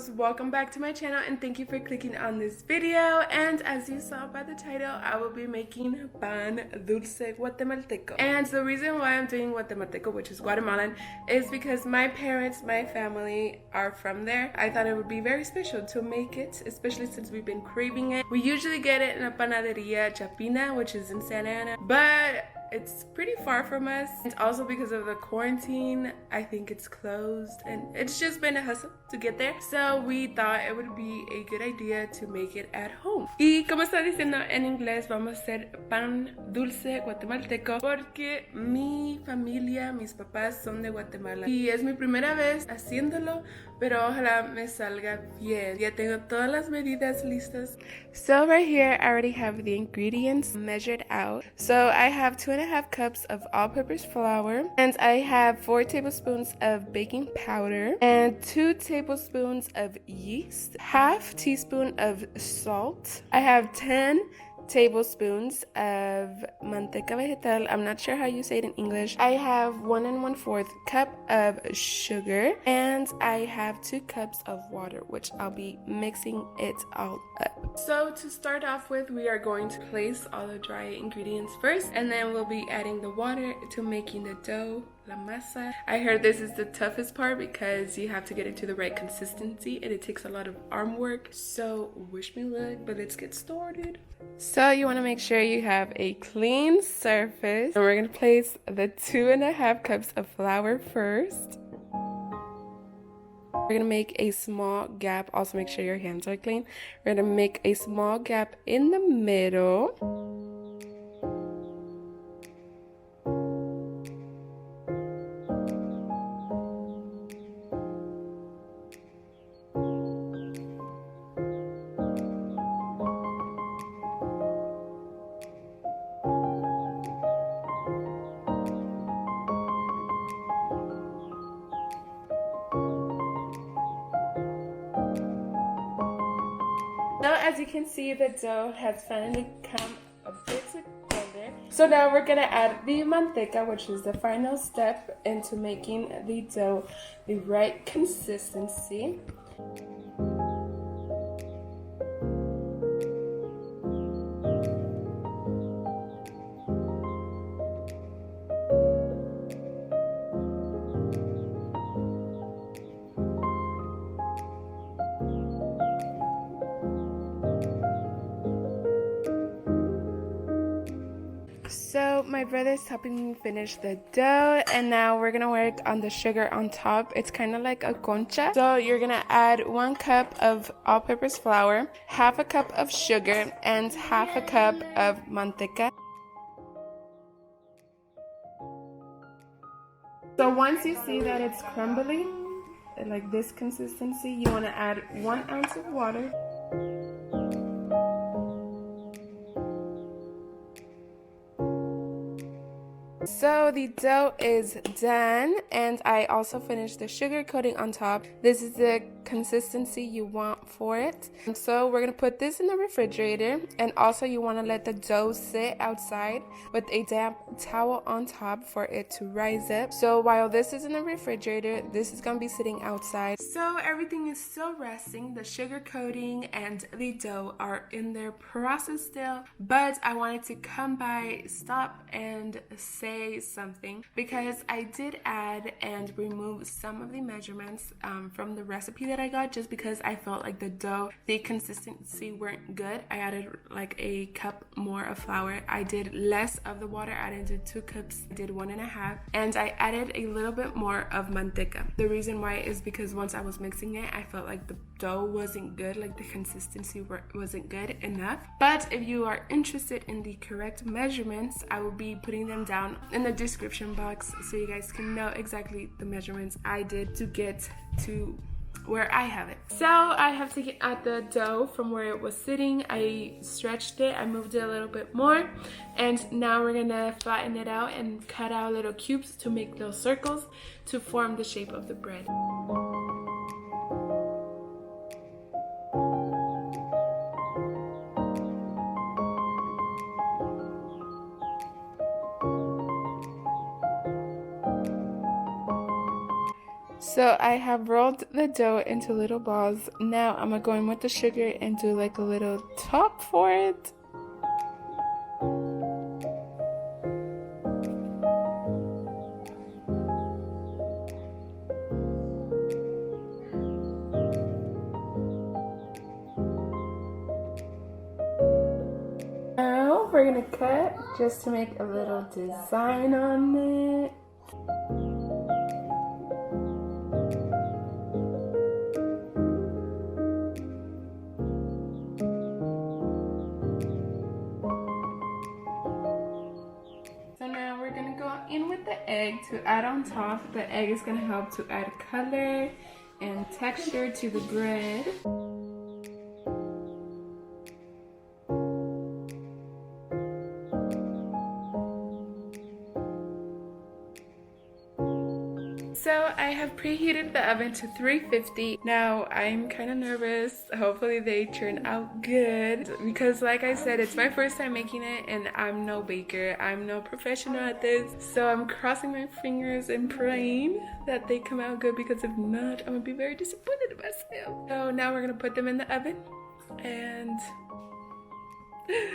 loves, welcome back to my channel and thank you for clicking on this video. And as you saw by the title, I will be making pan dulce guatemalteco. And the reason why I'm doing guatemalteco, which is Guatemalan, is because my parents, my family are from there. I thought it would be very special to make it, especially since we've been craving it. We usually get it in a panaderia Chapina, which is in Santa Ana, but it's pretty far from us, and also because of the quarantine I think it's closed and it's just been a hustle to get there, so we thought it would be a good idea to make it at home. Y como está diciendo en inglés, vamos a hacer pan dulce guatemalteco porque mi familia, mis papás son de Guatemala y es mi primera vez haciéndolo, pero ojalá me salga bien. Ya tengo todas las medidas listas. So right here I already have the ingredients measured out. So I have 2.5 cups of all-purpose flour, and I have 4 tablespoons of baking powder and 2 tablespoons of yeast, half teaspoon of salt. I have 10 tablespoons of manteca vegetal. I'm not sure how you say it in English. I have 1 1/4 cup of sugar, and I have 2 cups of water, which I'll be mixing it all up. So to start off with, we are going to place all the dry ingredients first, and then we'll be adding the water to making the dough, la masa. I heard this is the toughest part because you have to get it to the right consistency and it takes a lot of arm work. So wish me luck, but let's get started. So you want to make sure you have a clean surface, and we're going to place the 2.5 cups of flour first. We're going to make a small gap. Also make sure your hands are clean. We're going to make a small gap in the middle. So as you can see, the dough has finally come a bit together. So now we're gonna add the manteca, which is the final step into making the dough the right consistency. So my brother's helping me finish the dough, and now we're gonna work on the sugar on top. It's kind of like a concha. So you're gonna add 1 cup of all-purpose flour, half a cup of sugar, and half a cup of manteca. So once you see that it's crumbly, like this consistency, you want to add 1 ounce of water. So the dough is done, and I also finished the sugar coating on top. This is the consistency you want for it. And so we're gonna put this in the refrigerator, and also you want to let the dough sit outside with a damp towel on top for it to rise up. So while this is in the refrigerator, this is gonna be sitting outside. So everything is still resting. The sugar coating and the dough are in their process still, but I wanted to come by, stop, and say something because I did add and remove some of the measurements from the recipe that I got, just because I felt like the dough, the consistency weren't good. I added like a cup more of flour. I did less of the water. I did 2 cups. I did 1.5, and I added a little bit more of manteca. The reason why is because once I was mixing it, I felt like the dough wasn't good, like the consistency wasn't good enough. But if you are interested in the correct measurements, I will be putting them down in the description box so you guys can know exactly the measurements I did to get to where I have it. So I have taken out the dough from where it was sitting. I stretched it, I moved it a little bit more, and now we're gonna flatten it out and cut out little cubes to make little circles to form the shape of the bread. So I have rolled the dough into little balls. Now I'm gonna go in with the sugar and do like a little top for it. Now we're gonna cut just to make a little design on it. So now we're gonna go in with the egg to add on top. The egg is gonna help to add color and texture to the bread. So I have preheated the oven to 350. Now I'm kind of nervous. Hopefully they turn out good because like I said, it's my first time making it and I'm no baker. I'm no professional at this. So I'm crossing my fingers and praying that they come out good because if not, I'm gonna be very disappointed in myself. So now we're gonna put them in the oven and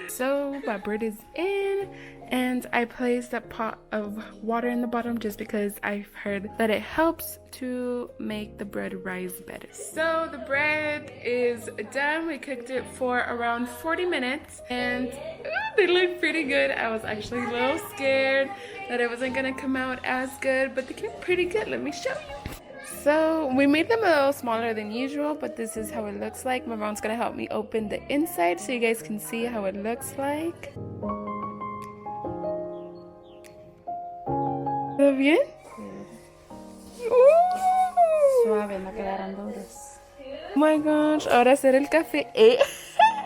so my bread is in and I placed a pot of water in the bottom just because I've heard that it helps to make the bread rise better. So the bread is done. We cooked it for around 40 minutes and they look pretty good. I was actually a little scared that it wasn't gonna come out as good, but they came pretty good. Let me show you. So we made them a little smaller than usual, but this is how it looks like. My mom's gonna help me open the inside so you guys can see how it looks like. ¿Está bien? Suave, no quedaron duros. Oh my gosh, ahora hacer el café.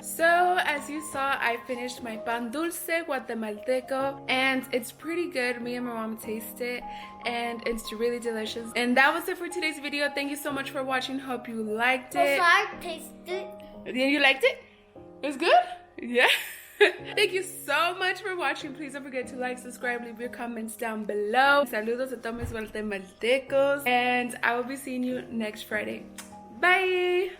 So as you saw, I finished my pan dulce guatemalteco and it's pretty good. Me and my mom taste it and it's really delicious. And that was it for today's video. Thank you so much for watching. Hope you liked it. I tasted it. You liked it? It was good? Yeah. Thank you so much for watching. Please don't forget to like, subscribe, leave your comments down below. Saludos a todos mis guatemaltecos. And I will be seeing you next Friday. Bye!